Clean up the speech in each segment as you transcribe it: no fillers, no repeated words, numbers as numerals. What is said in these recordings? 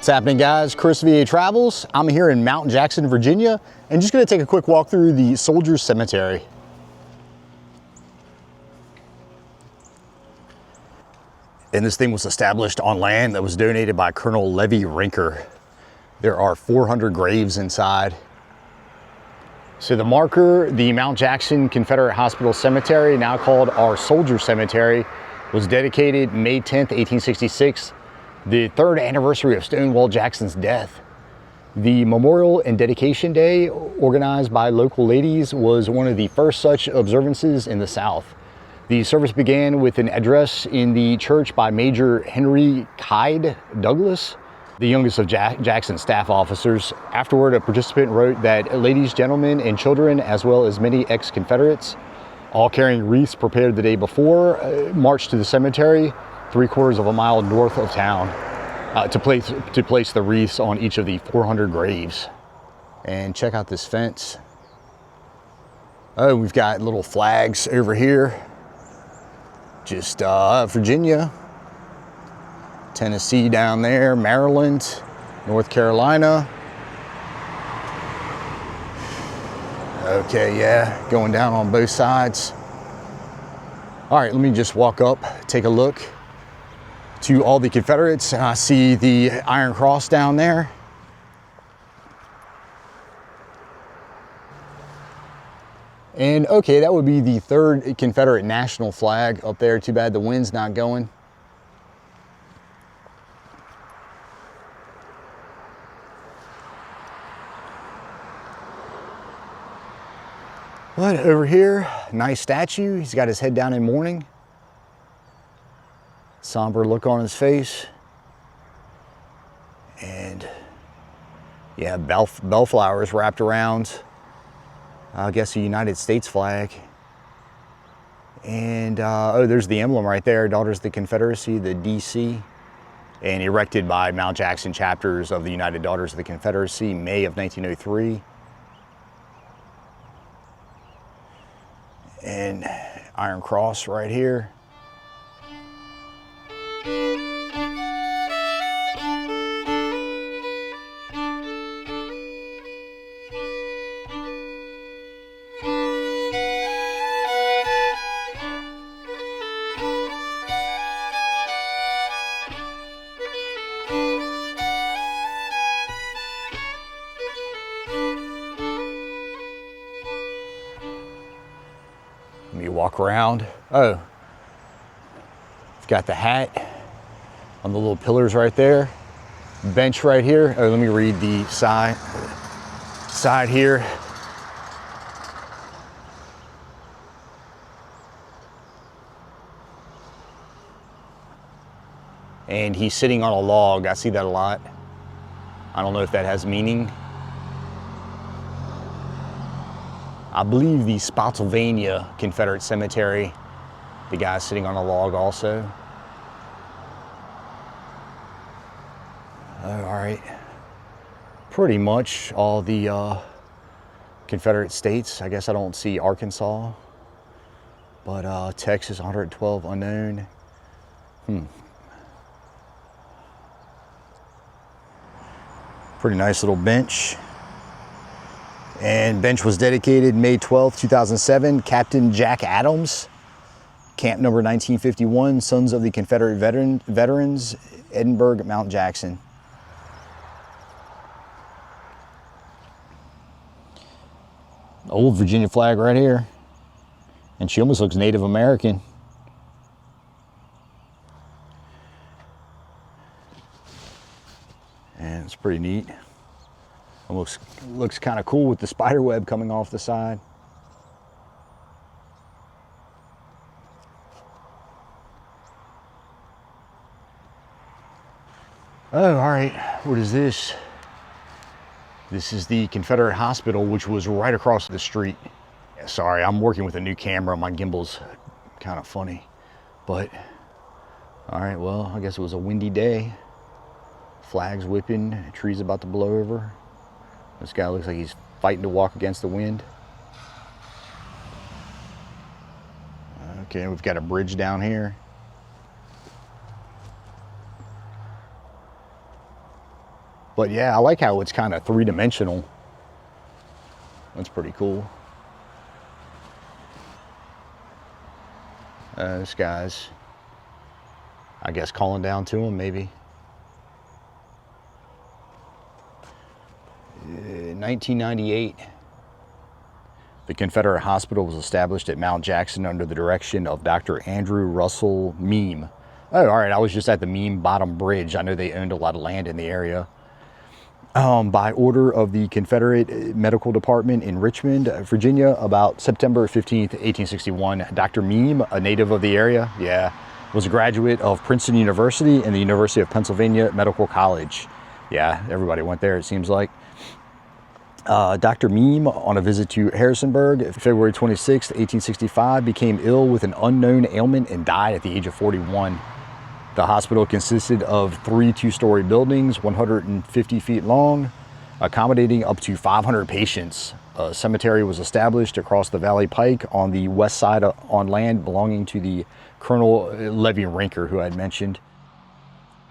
What's happening, guys? Chris VA Travels. I'm here in Mount Jackson, Virginia, and just gonna take a quick walk through the Soldiers Cemetery. And this thing was established on land that was donated by Colonel Levy Rinker. There are 400 graves inside. So the marker, the Mount Jackson Confederate Hospital Cemetery, now called our Soldier Cemetery, was dedicated May 10th, 1866, the 3rd anniversary of Stonewall Jackson's death. The Memorial and Dedication Day, organized by local ladies, was one of the first such observances in the South. The service began with an address in the church by Major Henry Hyde Douglas, the youngest of Jackson's staff officers. Afterward, a participant wrote that ladies, gentlemen, and children, as well as many ex-Confederates, all carrying wreaths prepared the day before, marched to the cemetery 3/4 of a mile north of town to place the wreaths on each of the 400 graves. And check out this fence. Oh, we've got little flags over here. Just Virginia, Tennessee down there, Maryland, North Carolina. Okay, yeah, going down on both sides. All right, let me just walk up, take a look to all the Confederates. I see the Iron Cross down there. And okay, that would be the 3rd Confederate national flag up there. Too bad the wind's not going. But over here, nice statue. He's got his head down in mourning. Somber look on his face. And yeah, bellflowers wrapped around, I guess, a United States flag. And oh, there's the emblem right there, Daughters of the Confederacy, the DC, and erected by Mount Jackson chapters of the United Daughters of the Confederacy, May of 1903. And Iron Cross right here. Let me walk around. Oh, it's got the hat on the little pillars right there. Bench right here. Oh, let me read the side here. And he's sitting on a log. I see that a lot. I don't know if that has meaning. I believe the Spotsylvania Confederate Cemetery, the guy's sitting on a log also. All right. Pretty much all the Confederate states. I guess I don't see Arkansas, but Texas, 112 unknown. Pretty nice little bench. And bench was dedicated May 12th, 2007. Captain Jack Adams, camp number 1951, Sons of the Confederate Veterans, Edinburgh, Mount Jackson. Old Virginia flag right here. And she almost looks Native American. And it's pretty neat. Almost looks kind of cool with the spider web coming off the side. Oh, all right, what is this? This is the Confederate Hospital, which was right across the street. Sorry, I'm working with a new camera. My gimbal's kind of funny, but all right, well, I guess it was a windy day. Flags whipping, trees about to blow over. This guy looks like he's fighting to walk against the wind. Okay, we've got a bridge down here. But yeah, I like how it's kind of three-dimensional. That's pretty cool. This guy's, I guess, calling down to him, maybe. 1998, the Confederate Hospital was established at Mount Jackson under the direction of Dr. Andrew Russell Meem. Oh, all right, I was just at the Meem Bottom Bridge. I know they owned a lot of land in the area. By order of the Confederate Medical Department in Richmond, Virginia, about September 15th, 1861. Dr. Meem, a native of the area, was a graduate of Princeton University and the University of Pennsylvania Medical College. Yeah, everybody went there, it seems like. Dr. Meem, on a visit to Harrisonburg, February 26, 1865, became ill with an unknown ailment and died at the age of 41. The hospital consisted of 3 two-story buildings, 150 feet long, accommodating up to 500 patients. A cemetery was established across the Valley Pike on the west side on land belonging to the Colonel Levy Rinker, who I had mentioned.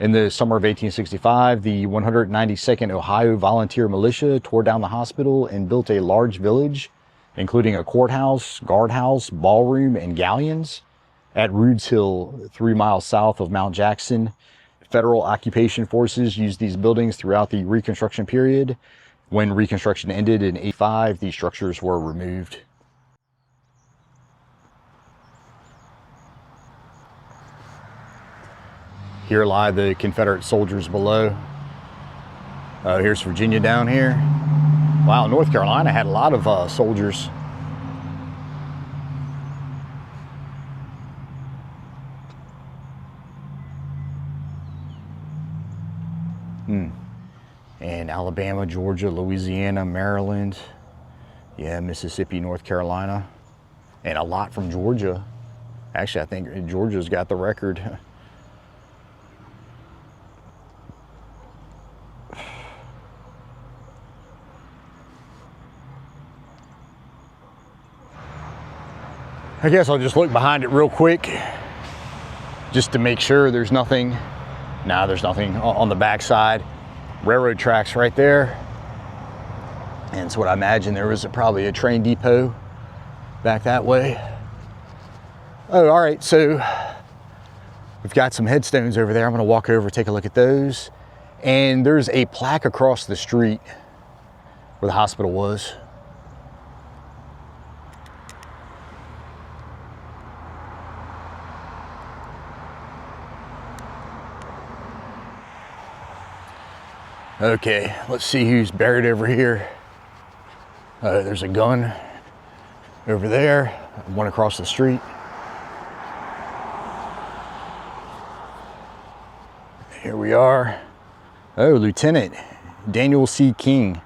In the summer of 1865, the 192nd Ohio Volunteer Militia tore down the hospital and built a large village, including a courthouse, guardhouse, ballroom, and galleons at Rude's Hill, 3 miles south of Mount Jackson. Federal occupation forces used these buildings throughout the Reconstruction period. When Reconstruction ended in 1985, these structures were removed. Here lie the Confederate soldiers below. Here's Virginia down here. Wow, North Carolina had a lot of soldiers. And Alabama, Georgia, Louisiana, Maryland. Yeah, Mississippi, North Carolina. And a lot from Georgia. Actually, I think Georgia's got the record. I guess I'll just look behind it real quick just to make sure there's nothing. Nah, there's nothing on the back side. Railroad tracks right there. And it's what I imagine there was probably a train depot back that way. Oh, all right, so we've got some headstones over there. I'm gonna walk over, take a look at those. And there's a plaque across the street where the hospital was. Okay, let's see who's buried over here. There's a gun over there, one across the street. Here we are. Oh, Lieutenant Daniel C. King.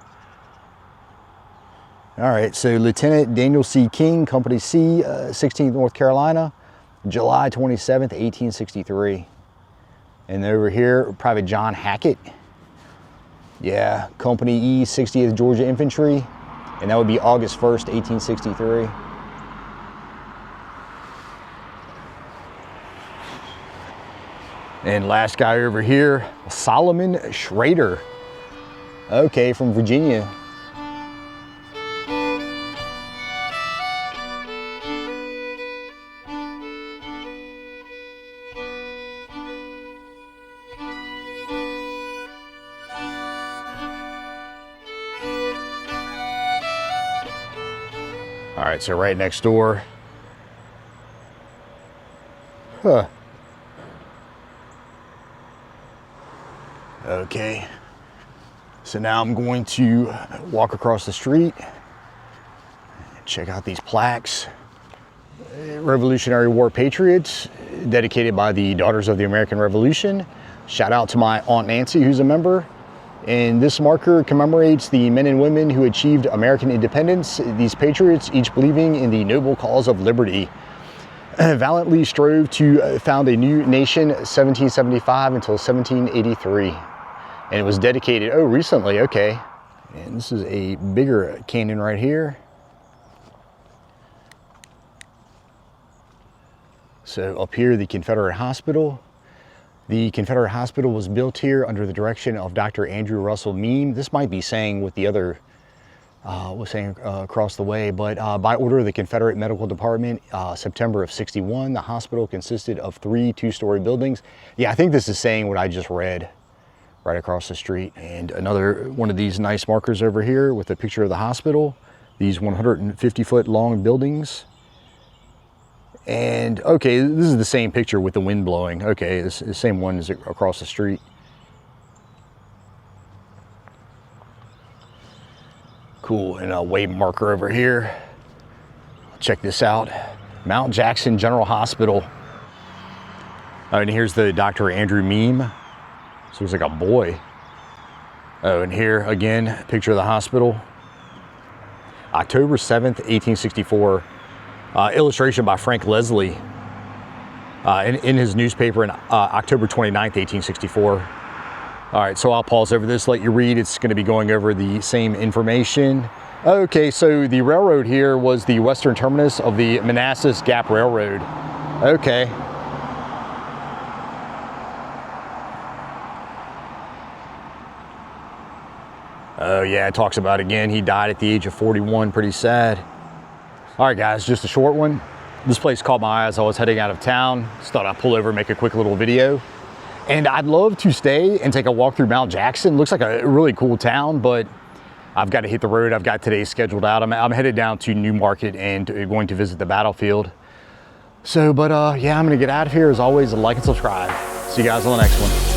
All right, so Lieutenant Daniel C. King, Company C, 16th North Carolina, July 27th, 1863. And over here, Private John Hackett. Yeah, Company E, 60th Georgia Infantry, and that would be August 1st, 1863. And last guy over here, Solomon Schrader. Okay, from Virginia. All right, so right next door. Huh. Okay. So now I'm going to walk across the street, check out these plaques. Revolutionary War Patriots, dedicated by the Daughters of the American Revolution. Shout out to my Aunt Nancy, who's a member. And this marker commemorates the men and women who achieved American independence. These patriots, each believing in the noble cause of liberty, valiantly strove to found a new nation 1775 until 1783. And it was dedicated, oh, recently, okay. And this is a bigger cannon right here. So up here, the Confederate Hospital. The Confederate Hospital was built here under the direction of Dr. Andrew Russell Meem. This might be saying what the other was saying across the way, but by order of the Confederate Medical Department, September of '61, the hospital consisted of 3 two-story buildings. Yeah, I think this is saying what I just read right across the street. And another one of these nice markers over here with a picture of the hospital, these 150-foot long buildings. And okay, this is the same picture with the wind blowing. Okay, this is the same one as across the street. Cool, and a wave marker over here. Check this out. Mount Jackson General Hospital. Oh, and here's the Dr. Andrew Meem. So it's like a boy. Oh, and here again, picture of the hospital. October 7th, 1864. Illustration by Frank Leslie in his newspaper in October 29th, 1864. All right, so I'll pause over this, let you read. It's going to be going over the same information. Okay, so the railroad here was the western terminus of the Manassas Gap Railroad. Okay. Oh yeah, it talks about again, he died at the age of 41, pretty sad. All right guys, just a short one. This place caught my eye as I was heading out of town. Just thought I'd pull over and make a quick little video. And I'd love to stay and take a walk through Mount Jackson. Looks like a really cool town, but I've got to hit the road. I've got today scheduled out. I'm headed down to New Market and going to visit the battlefield. So, but yeah, I'm gonna get out of here. As always, like and subscribe. See you guys on the next one.